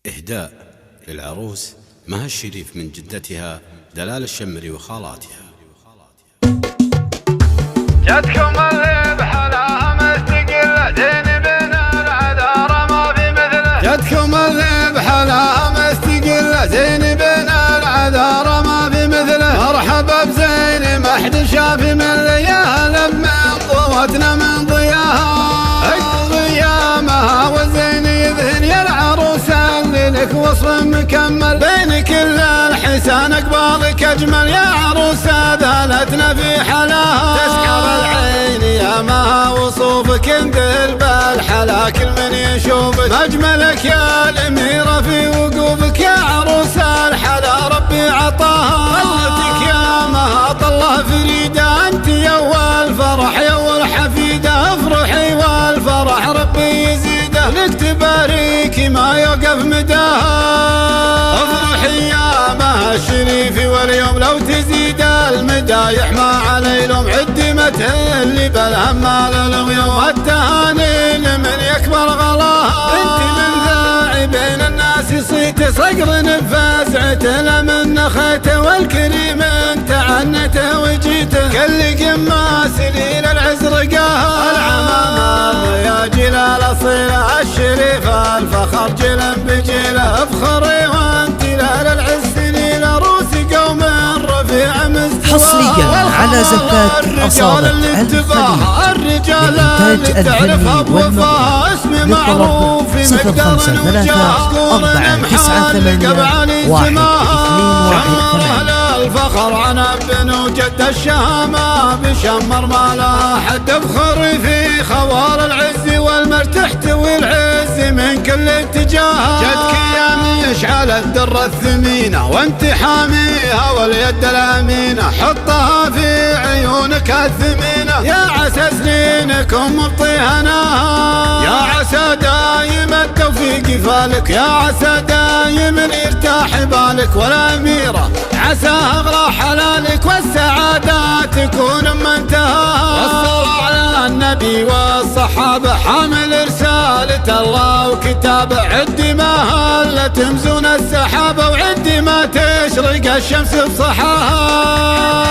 إهداء للعروس مها الشريف من جدتها دلال الشمري وخالاتها. جدكم اللي بحلاها مستقلة زين بين العذارى ما في مثله. جدكم اللي بحلاها مستقلة زين بين العذارى ما في مثله. مرحبا بزين ما حد شاف من لياها لما قوتنا من ضياها. ضيامها والزين يذهن يا العروسة اللي لك وصف مكمل بين كل الحسان اقبالك اجمل يا عروسة ذالتنا في حلاها. تسحر العين يا مها وصوفك انذل بالحلا كل من يشوفك. مجملك يا الاميرة في وقوفك يا عروسة الحلا ربي عطاها. طلتك يا مها طله فريدة انت يا اول فرح يا اول حفيدة. افرحي والفرح ربي يزيده لك تباريكي ما يوقف مداها. افرحي يا مها الشريف واليوم لو تزيد المدايح ما علي لوم. عدمته اللي بالهم على الغيوم والتهاني لمن يكبر غلاها. انت من ذاعي بين الناس صيت صقر نفزعته لمن نخيته والكريم انت عنته وجيته. كل قماس ليل العز رقاها. العمامة يا جلال اصيله الشريف الفخر جلا بجيله. افخري وانت لا للعز ليل روسي قوم رفيع مستوى. حصريا على زكاة أصالة الرجال اللي تعرفها بوفاها. اسمي معروف في مقدار الوجاه. قولنا محال قبعاني سماها. شمر الفخر عن ابن وجد الشهامة بشمر ما لها حد. افخري في خوار العز والمجد تحتوي العز من كل اتجاه. جدك يا مشعل الدر الثمينة وانت حاميها واليد الامينة. حطها في عيونك الثمينة يا عسى سنينكم مبطيهناها. يا عسى دايم التوفيق فالك يا عسى دايم يرتاح بالك. والاميرة عسى اغلى حلالك والسعادة تكون منتهاها. والصلاة على النبي والصحابة حامل رسالة الله وكتابه. عد ما هل تمزون السحابة وعد ما تشرق الشمس بصحاها.